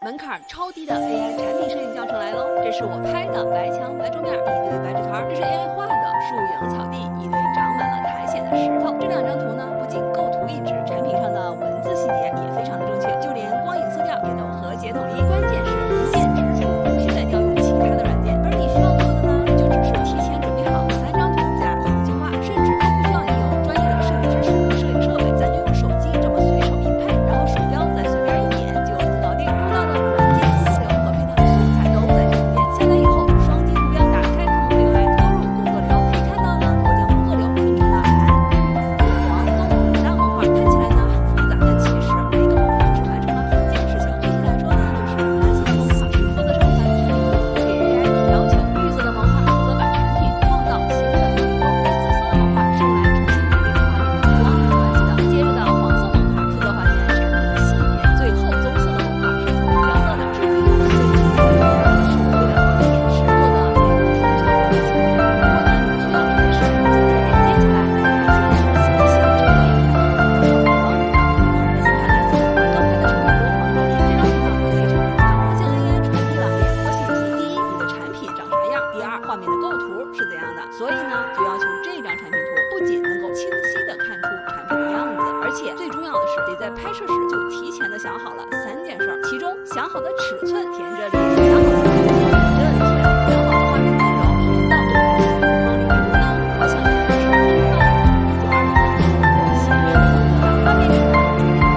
门槛超低的 AI 产品摄影教程来喽！这是我拍的白墙、白桌面、一堆白纸团，这是 AI 画的树影、草地，一堆长满了苔藓的石头。这两张图呢，不仅构图一致，产品上的文字细节也非常的正确，就连光影色调也都和谐统一。关键是一键直出，不需再调用其他的软件。而你需要做的呢，就只是提前准备好3张图加一句话，甚至都不需要你有专业的摄影知识和摄影设备，咱就用手机这么随手一拍，然后鼠标再随便一点就能搞定。用到的软件工作流和配套的素材都在这里面。下载以后，双击图标，打开 COMO AI， 拖入工作流。可以看到呢，我将工作流分成了蓝、绿、紫、黄、棕5大模块，看起来呢很复杂，但其实每个模块只完成了1件事情。具体来说呢，就是蓝色的模块负责生产产品图，给 AI 提要求；绿色的模块负责把产品放到新的图里头；紫色的模块是用来重新对比画面的光影关系的。接着的黄色模块负责还原产品的细节，最后棕色的模块是处理角色的。至于用最直接的是为了方便演示做的美工图效果和结果。如果呢你需要展示这个节点，接下来再用一些详细的陈列然后光影的我新拍蓝色刚拍的产品图放这里。这张图呢非常重要，它向 AI 传递了2个信息：第一，你的产品长啥样；第二，画面的构图是怎样的。所以呢，就要求这张产品图不仅能够清晰的看出产品的样子，而且最重要的是得在拍摄时就提前的想好了3件事，其中想好的尺寸填这里，想好的图片填这里，想好的画面内容填到对应的框里。比如呢，我想要的是1到2分钟的写实的风格，画面里呢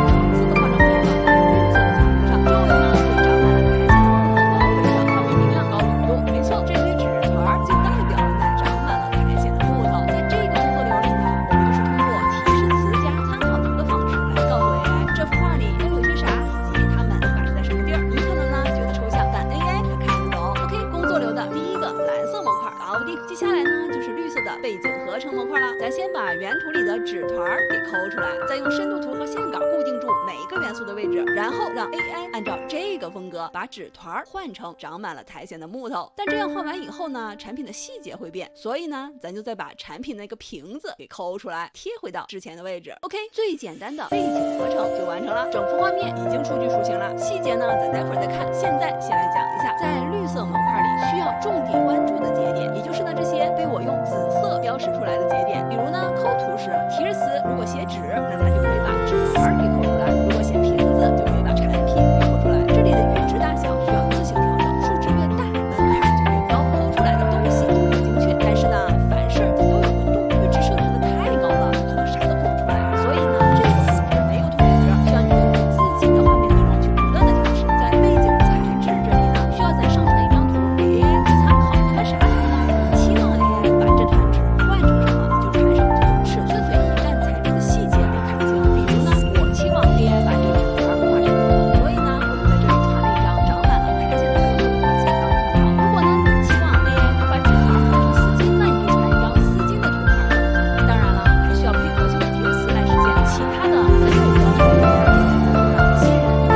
橙色的化妆品放在绿色的草图上，周围呢会长满了苔藓的木头包围着，画面明亮高浓度。没错，这堆纸团就代表了那长满了苔藓的木头。在这个工作流里呢，我们就是通过提示词加参考图的方式来告诉 AI 这幅画里都有些啥，以及它们都摆在什么地儿。你可能呢觉得抽象，但 AI 它看得懂。OK， 工作流的第一个蓝色模块搞定，接下来呢就是绿色的背景合成模块了。咱先把原图里的纸团给抠出来，再用深度图和线稿固定住每一个元素的位置，然后让 AI 按照这个风格把纸团换成长满了苔藓的木头。但这样画完以后呢，产品的细节会变，所以呢咱就再把产品那个瓶子给抠出来，贴回到之前的位置。 OK， 最简单的背景合成就完成了，整幅画面已经数据抒情了，细节呢咱待会儿再看。现在先来讲一下在绿色模块里需要重点关注的节点，也就是呢这些被我用紫色标识出来的节点。比如呢抠图时提示词如果写纸，那它就可以把纸团给抠出来；如果写瓶子，就可以把产品给抠出来。这里的阈值大小需要自行调整，数值越大门槛就越高，抠出来的东西就越精确。但是呢凡事它都有个度，阈值设置的太高了，可能啥都抠不出来。所以呢这个图纸没有同阈值，需要你根据自己的画面内容去不断的调试。在背景材质这里呢，需要咱上传一张图给 AI 去参考。传啥图呢？你期望 AI 把这团纸换成什么就传什么图，尺寸随意，但材质的细节得看清。比如呢，我期望 AI 把这纸团画成木头，所以呢我就在这里传了一张长满了苔藓的木头的图形当参考。如果呢你期望 AI 它把纸团换成丝巾，那你就传一张丝巾的图片当参考。当然了，还需要配合性的提示词来实现其他的很有标准的 AI 让新人都能直接去拍。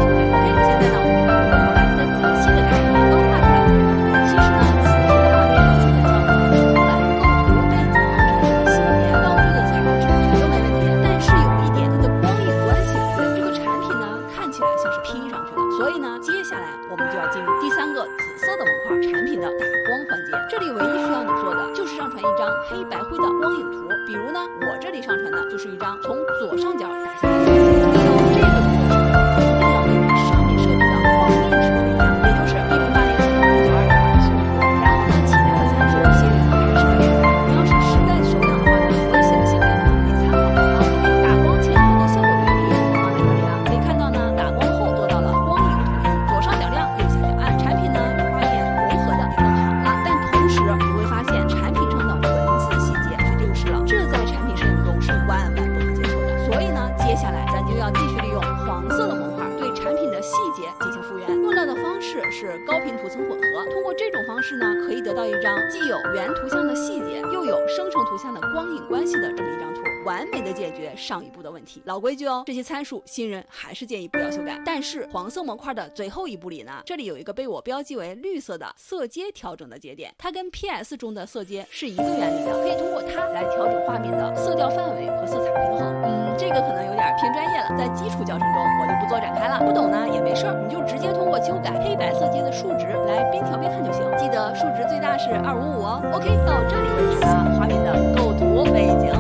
OK， 现在呢我们回过头来再仔细的看一眼刚画出来的这个图。其实呢此时的画面基本上能出来构图、背景、产品的细节、道具的材质全都没问题。但是有一点，它的光影关系不对，这个产品呢看起来像是 P 上去的。所以呢接下来我们就要进入第3个紫色的模块，产品的打光环节。这里唯一需要你做的就是上传一张黑白灰的光影图。比如呢我这里上传的就是一张从左上角打下来的。注意哦，这个图纸一定要跟你上面设置的画面尺寸一样，也就是1080×1920的修图。然后呢其他的参数写给你还是给你。你要是实在手痒的话呢，我也写了线边图可以参考。好，OK，打光前后的效果对比我放在这里了。可以看到呢，打光后做到了光影统一，左上角亮，右下角暗，产品呢与画面融合的也更好了。但同时你会发现产品上的文字细节却丢失了，这在产品摄影中是万万不能接受的。所以呢接下来咱就要继续利用黄色的模块对产品的细节进行复原。用到的方式是高频图层混合，通过这种方式呢可以得到一张既有原图像的细节又有生成图像的光影关系的这么一张图，完美的解决上一步的问题。老规矩哦，这些参数新人还是建议不要修改。但是黄色模块的最后一步里呢，这里有一个被我标记为绿色的色阶调整的节点，它跟 PS 中的色阶是一个原理的，可以通过它来调整画面的色调范围和色彩平衡。这个可能有点偏专业了，在基础教程中我就不做展开了，不懂呢也没没事儿，你就直接通过修改黑白色阶的数值来边调边看就行。记得数值最大是255哦。OK， 到这里为止呢，画面的构图、背景、